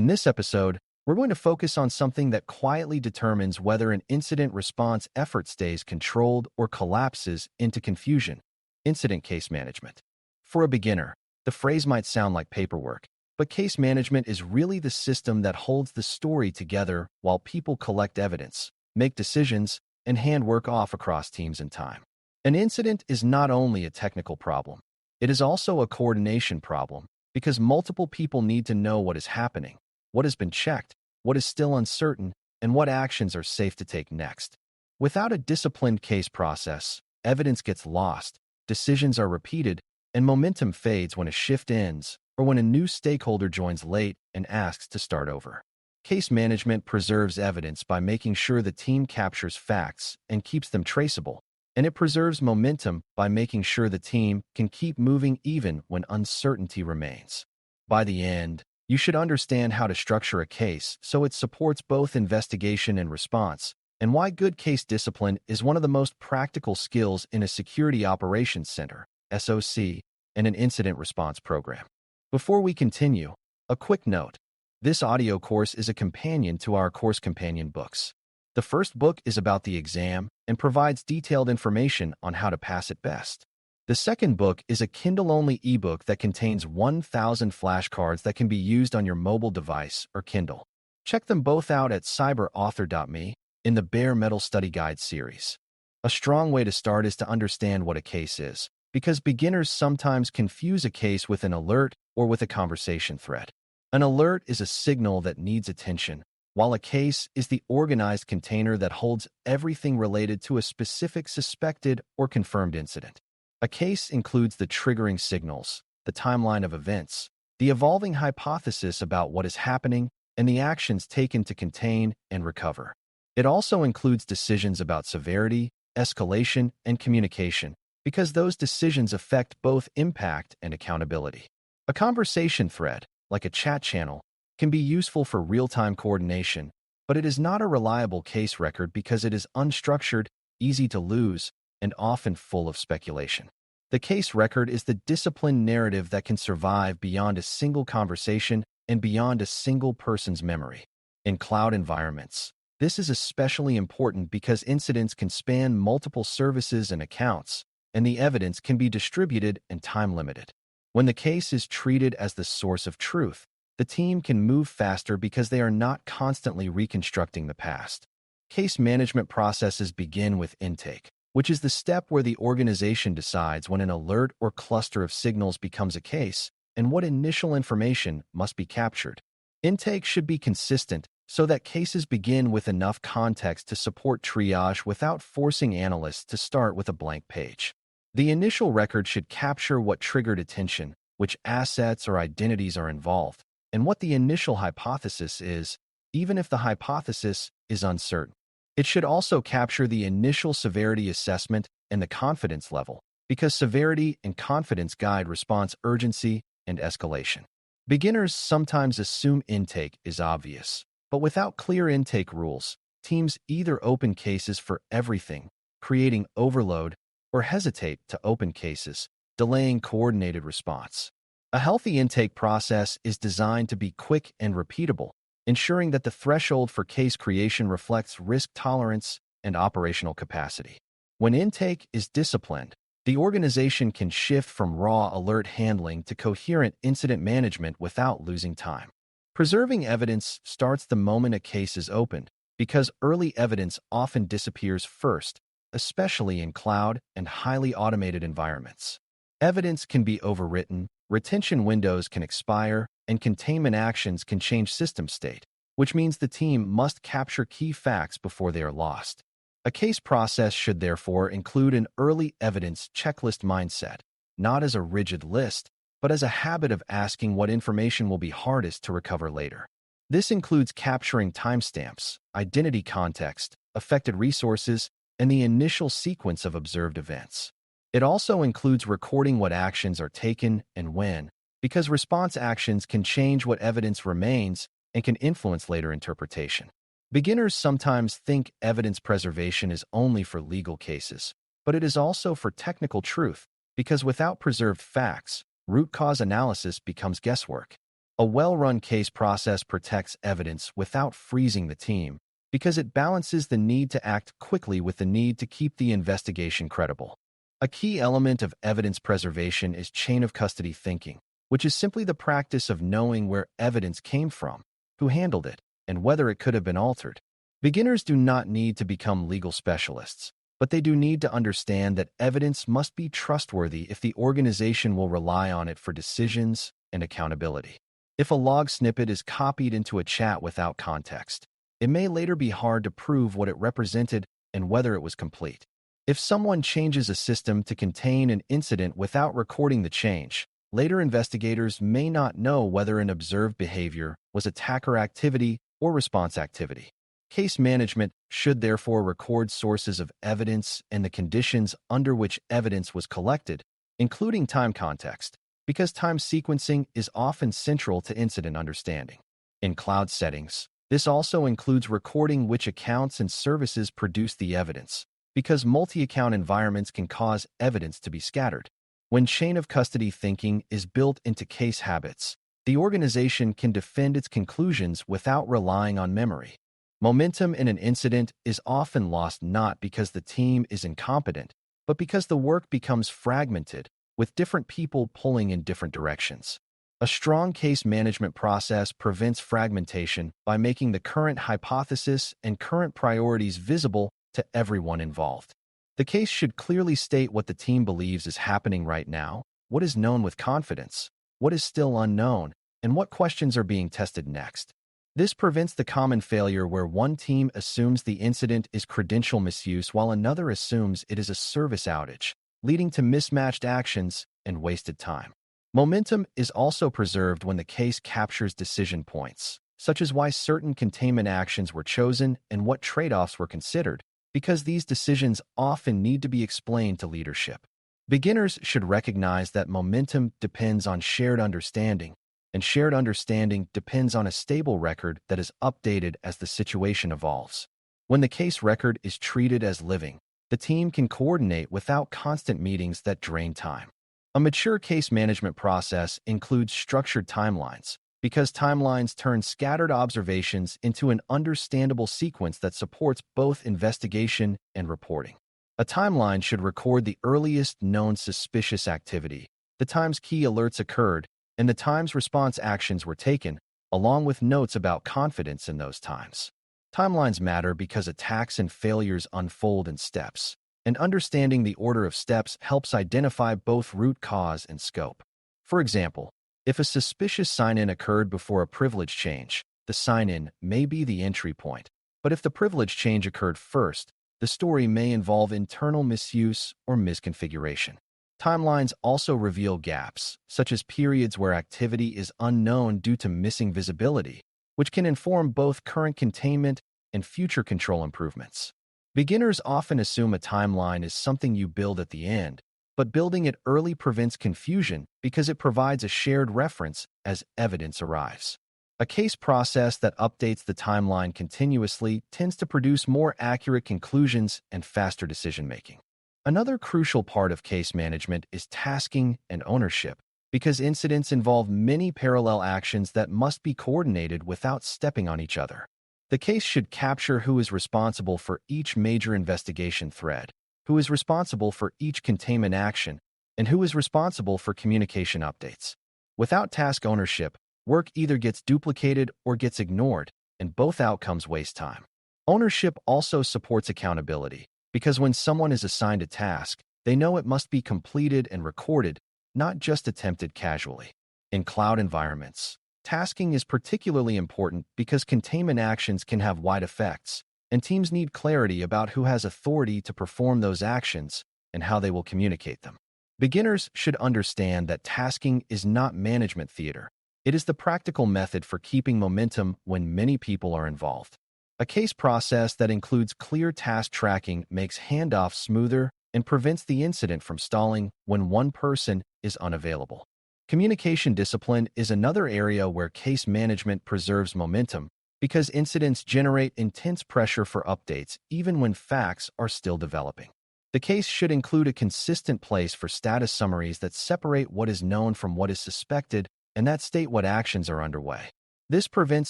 In this episode, we're going to focus on something that quietly determines whether an incident response effort stays controlled or collapses into confusion: incident case management. For a beginner, the phrase might sound like paperwork, but case management is really the system that holds the story together while people collect evidence, make decisions, and hand work off across teams and time. An incident is not only a technical problem, it is also a coordination problem because multiple people need to know what is happening, what has been checked, what is still uncertain, and what actions are safe to take next. Without a disciplined case process, evidence gets lost, decisions are repeated, and momentum fades when a shift ends or when a new stakeholder joins late and asks to start over. Case management preserves evidence by making sure the team captures facts and keeps them traceable, and it preserves momentum by making sure the team can keep moving even when uncertainty remains. By the end, you should understand how to structure a case so it supports both investigation and response, and why good case discipline is one of the most practical skills in a security operations center, SOC, and an incident response program. Before we continue, a quick note. This audio course is a companion to our course companion books. The first book is about the exam and provides detailed information on how to pass it best. The second book is a Kindle-only ebook that contains 1,000 flashcards that can be used on your mobile device or Kindle. Check them both out at cyberauthor.me in the Bare Metal Study Guide series. A strong way to start is to understand what a case is, because beginners sometimes confuse a case with an alert or with a conversation thread. An alert is a signal that needs attention, while a case is the organized container that holds everything related to a specific suspected or confirmed incident. A case includes the triggering signals, the timeline of events, the evolving hypothesis about what is happening, and the actions taken to contain and recover. It also includes decisions about severity, escalation, and communication, because those decisions affect both impact and accountability. A conversation thread, like a chat channel, can be useful for real-time coordination, but it is not a reliable case record because it is unstructured, easy to lose, and often full of speculation. The case record is the disciplined narrative that can survive beyond a single conversation and beyond a single person's memory. In cloud environments, this is especially important because incidents can span multiple services and accounts, and the evidence can be distributed and time-limited. When the case is treated as the source of truth, the team can move faster because they are not constantly reconstructing the past. Case management processes begin with intake, which is the step where the organization decides when an alert or cluster of signals becomes a case and what initial information must be captured. Intake should be consistent so that cases begin with enough context to support triage without forcing analysts to start with a blank page. The initial record should capture what triggered attention, which assets or identities are involved, and what the initial hypothesis is, even if the hypothesis is uncertain. It should also capture the initial severity assessment and the confidence level, because severity and confidence guide response urgency and escalation. Beginners sometimes assume intake is obvious, but without clear intake rules, teams either open cases for everything, creating overload, or hesitate to open cases, delaying coordinated response. A healthy intake process is designed to be quick and repeatable, ensuring that the threshold for case creation reflects risk tolerance and operational capacity. When intake is disciplined, the organization can shift from raw alert handling to coherent incident management without losing time. Preserving evidence starts the moment a case is opened, because early evidence often disappears first, especially in cloud and highly automated environments. Evidence can be overwritten, retention windows can expire, and containment actions can change system state, which means the team must capture key facts before they are lost. A case process should therefore include an early evidence checklist mindset, not as a rigid list, but as a habit of asking what information will be hardest to recover later. This includes capturing timestamps, identity context, affected resources, and the initial sequence of observed events. It also includes recording what actions are taken and when, because response actions can change what evidence remains and can influence later interpretation. Beginners sometimes think evidence preservation is only for legal cases, but it is also for technical truth, because without preserved facts, root cause analysis becomes guesswork. A well-run case process protects evidence without freezing the team because it balances the need to act quickly with the need to keep the investigation credible. A key element of evidence preservation is chain of custody thinking, which is simply the practice of knowing where evidence came from, who handled it, and whether it could have been altered. Beginners do not need to become legal specialists, but they do need to understand that evidence must be trustworthy if the organization will rely on it for decisions and accountability. If a log snippet is copied into a chat without context, it may later be hard to prove what it represented and whether it was complete. If someone changes a system to contain an incident without recording the change, later investigators may not know whether an observed behavior was attacker activity or response activity. Case management should therefore record sources of evidence and the conditions under which evidence was collected, including time context, because time sequencing is often central to incident understanding. In cloud settings, this also includes recording which accounts and services produce the evidence, because multi-account environments can cause evidence to be scattered. When chain of custody thinking is built into case habits, the organization can defend its conclusions without relying on memory. Momentum in an incident is often lost not because the team is incompetent, but because the work becomes fragmented, with different people pulling in different directions. A strong case management process prevents fragmentation by making the current hypothesis and current priorities visible to everyone involved. The case should clearly state what the team believes is happening right now, what is known with confidence, what is still unknown, and what questions are being tested next. This prevents the common failure where one team assumes the incident is credential misuse while another assumes it is a service outage, leading to mismatched actions and wasted time. Momentum is also preserved when the case captures decision points, such as why certain containment actions were chosen and what trade-offs were considered, because these decisions often need to be explained to leadership. Beginners should recognize that momentum depends on shared understanding, and shared understanding depends on a stable record that is updated as the situation evolves. When the case record is treated as living, the team can coordinate without constant meetings that drain time. A mature case management process includes structured timelines, because timelines turn scattered observations into an understandable sequence that supports both investigation and reporting. A timeline should record the earliest known suspicious activity, the times key alerts occurred, and the times response actions were taken, along with notes about confidence in those times. Timelines matter because attacks and failures unfold in steps, and understanding the order of steps helps identify both root cause and scope. For example, if a suspicious sign-in occurred before a privilege change, the sign-in may be the entry point, but if the privilege change occurred first, the story may involve internal misuse or misconfiguration. Timelines also reveal gaps, such as periods where activity is unknown due to missing visibility, which can inform both current containment and future control improvements. Beginners often assume a timeline is something you build at the end, but building it early prevents confusion because it provides a shared reference as evidence arrives. A case process that updates the timeline continuously tends to produce more accurate conclusions and faster decision-making. Another crucial part of case management is tasking and ownership, because incidents involve many parallel actions that must be coordinated without stepping on each other. The case should capture who is responsible for each major investigation thread, who is responsible for each containment action, and who is responsible for communication updates. Without task ownership, work either gets duplicated or gets ignored, and both outcomes waste time. Ownership also supports accountability, because when someone is assigned a task, they know it must be completed and recorded, not just attempted casually. In cloud environments, tasking is particularly important because containment actions can have wide effects, and teams need clarity about who has authority to perform those actions and how they will communicate them. Beginners should understand that tasking is not management theater. It is the practical method for keeping momentum when many people are involved. A case process that includes clear task tracking makes handoffs smoother and prevents the incident from stalling when one person is unavailable. Communication discipline is another area where case management preserves momentum because incidents generate intense pressure for updates even when facts are still developing. The case should include a consistent place for status summaries that separate what is known from what is suspected and that state what actions are underway. This prevents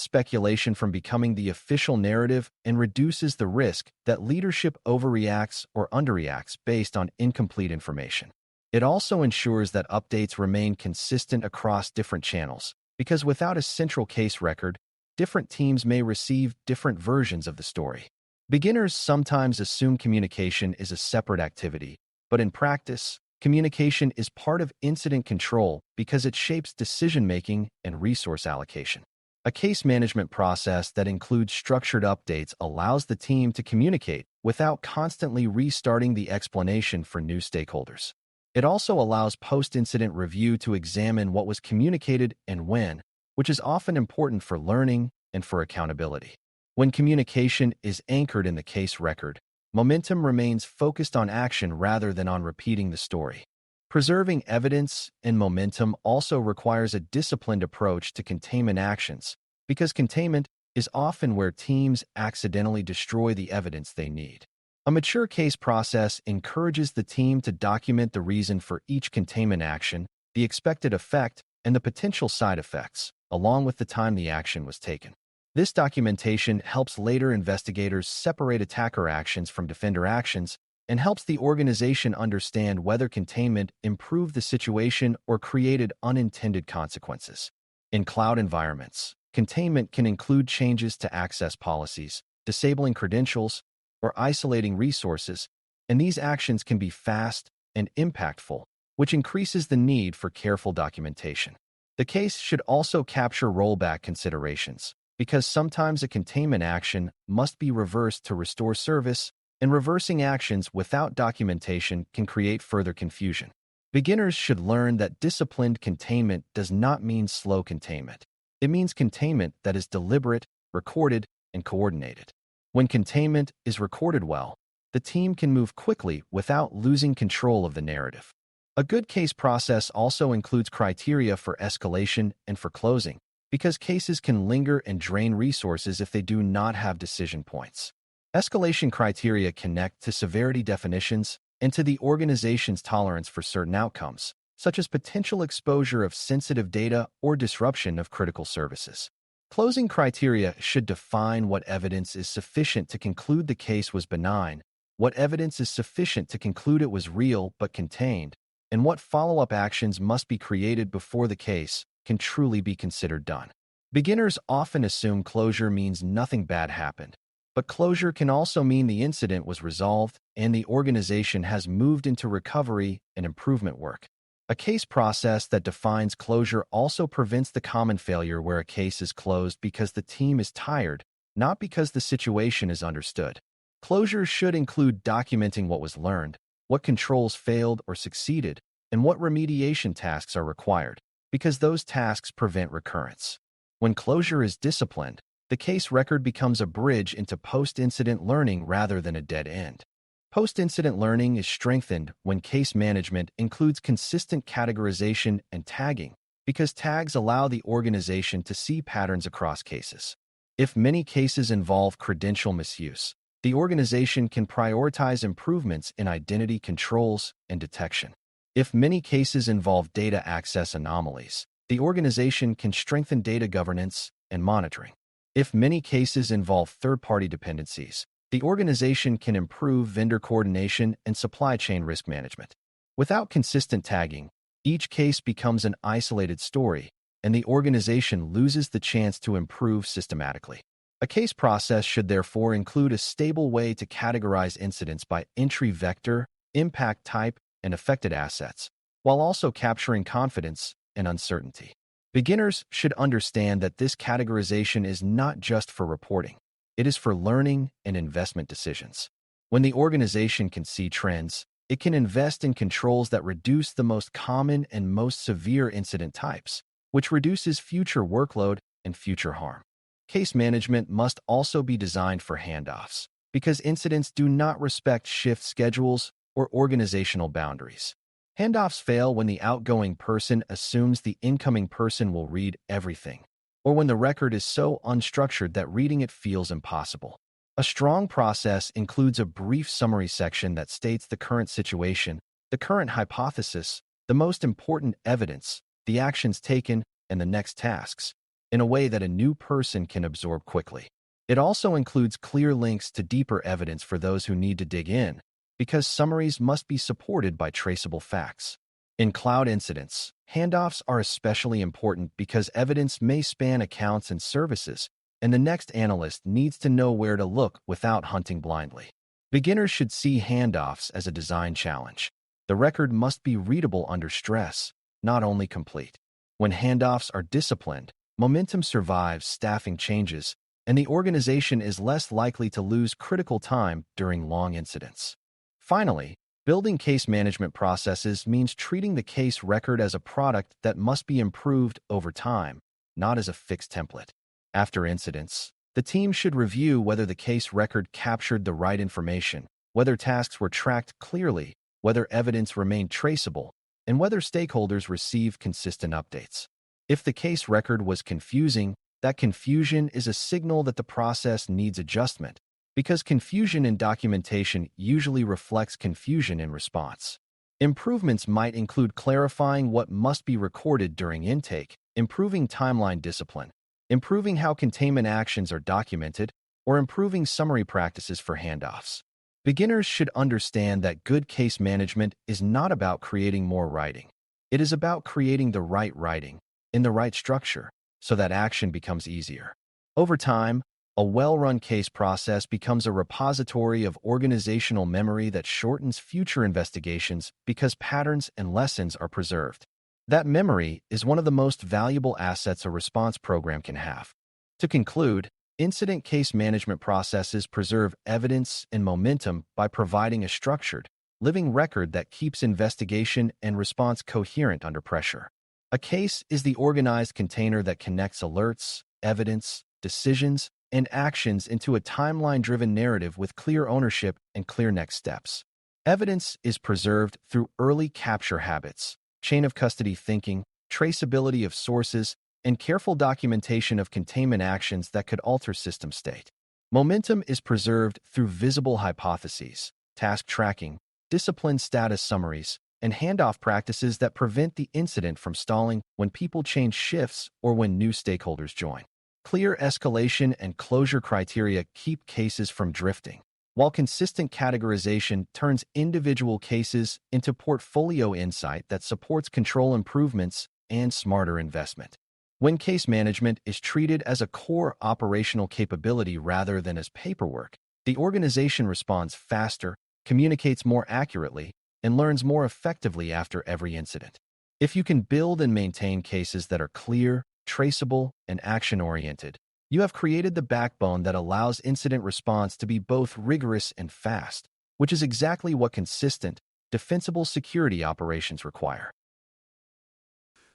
speculation from becoming the official narrative and reduces the risk that leadership overreacts or underreacts based on incomplete information. It also ensures that updates remain consistent across different channels, because without a central case record, different teams may receive different versions of the story. Beginners sometimes assume communication is a separate activity, but in practice, communication is part of incident control because it shapes decision-making and resource allocation. A case management process that includes structured updates allows the team to communicate without constantly restarting the explanation for new stakeholders. It also allows post-incident review to examine what was communicated and when, which is often important for learning and for accountability. When communication is anchored in the case record, momentum remains focused on action rather than on repeating the story. Preserving evidence and momentum also requires a disciplined approach to containment actions, because containment is often where teams accidentally destroy the evidence they need. A mature case process encourages the team to document the reason for each containment action, the expected effect, and the potential side effects, along with the time the action was taken. This documentation helps later investigators separate attacker actions from defender actions and helps the organization understand whether containment improved the situation or created unintended consequences. In cloud environments, containment can include changes to access policies, disabling credentials, or isolating resources, and these actions can be fast and impactful, which increases the need for careful documentation. The case should also capture rollback considerations, because sometimes a containment action must be reversed to restore service, and reversing actions without documentation can create further confusion. Beginners should learn that disciplined containment does not mean slow containment. It means containment that is deliberate, recorded, and coordinated. When containment is recorded well, the team can move quickly without losing control of the narrative. A good case process also includes criteria for escalation and for closing, because cases can linger and drain resources if they do not have decision points. Escalation criteria connect to severity definitions and to the organization's tolerance for certain outcomes, such as potential exposure of sensitive data or disruption of critical services. Closing criteria should define what evidence is sufficient to conclude the case was benign, what evidence is sufficient to conclude it was real but contained, and what follow-up actions must be created before the case can truly be considered done. Beginners often assume closure means nothing bad happened, but closure can also mean the incident was resolved and the organization has moved into recovery and improvement work. A case process that defines closure also prevents the common failure where a case is closed because the team is tired, not because the situation is understood. Closure should include documenting what was learned, what controls failed or succeeded, and what remediation tasks are required, because those tasks prevent recurrence. When closure is disciplined, the case record becomes a bridge into post-incident learning rather than a dead end. Post-incident learning is strengthened when case management includes consistent categorization and tagging, because tags allow the organization to see patterns across cases. If many cases involve credential misuse, the organization can prioritize improvements in identity controls and detection. If many cases involve data access anomalies, the organization can strengthen data governance and monitoring. If many cases involve third-party dependencies, the organization can improve vendor coordination and supply chain risk management. Without consistent tagging, each case becomes an isolated story, and the organization loses the chance to improve systematically. A case process should therefore include a stable way to categorize incidents by entry vector, impact type, and affected assets, while also capturing confidence and uncertainty. Beginners should understand that this categorization is not just for reporting. It is for learning and investment decisions. When the organization can see trends, it can invest in controls that reduce the most common and most severe incident types, which reduces future workload and future harm. Case management must also be designed for handoffs, because incidents do not respect shift schedules or organizational boundaries. Handoffs fail when the outgoing person assumes the incoming person will read everything, or when the record is so unstructured that reading it feels impossible. A strong process includes a brief summary section that states the current situation, the current hypothesis, the most important evidence, the actions taken, and the next tasks in a way that a new person can absorb quickly. It also includes clear links to deeper evidence for those who need to dig in, because summaries must be supported by traceable facts. In cloud incidents, handoffs are especially important because evidence may span accounts and services, and the next analyst needs to know where to look without hunting blindly. Beginners should see handoffs as a design challenge. The record must be readable under stress, not only complete. When handoffs are disciplined, momentum survives staffing changes, and the organization is less likely to lose critical time during long incidents. Finally, building case management processes means treating the case record as a product that must be improved over time, not as a fixed template. After incidents, the team should review whether the case record captured the right information, whether tasks were tracked clearly, whether evidence remained traceable, and whether stakeholders received consistent updates. If the case record was confusing, that confusion is a signal that the process needs adjustment, because confusion in documentation usually reflects confusion in response. Improvements might include clarifying what must be recorded during intake, improving timeline discipline, improving how containment actions are documented, or improving summary practices for handoffs. Beginners should understand that good case management is not about creating more writing. It is about creating the right writing, in the right structure, so that action becomes easier. Over time, a well-run case process becomes a repository of organizational memory that shortens future investigations because patterns and lessons are preserved. That memory is one of the most valuable assets a response program can have. To conclude, incident case management processes preserve evidence and momentum by providing a structured, living record that keeps investigation and response coherent under pressure. A case is the organized container that connects alerts, evidence, decisions, and actions into a timeline-driven narrative with clear ownership and clear next steps. Evidence is preserved through early capture habits, chain of custody thinking, traceability of sources, and careful documentation of containment actions that could alter system state. Momentum is preserved through visible hypotheses, task tracking, disciplined status summaries, and handoff practices that prevent the incident from stalling when people change shifts or when new stakeholders join. Clear escalation and closure criteria keep cases from drifting, while consistent categorization turns individual cases into portfolio insight that supports control improvements and smarter investment. When case management is treated as a core operational capability rather than as paperwork, the organization responds faster, communicates more accurately, and learns more effectively after every incident. If you can build and maintain cases that are clear, traceable, and action-oriented, you have created the backbone that allows incident response to be both rigorous and fast, which is exactly what consistent, defensible security operations require.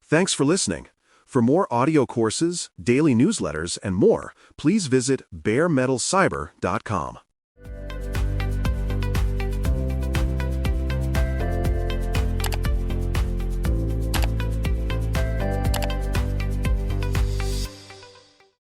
Thanks for listening. For more audio courses, daily newsletters, and more, please visit baremetalcyber.com.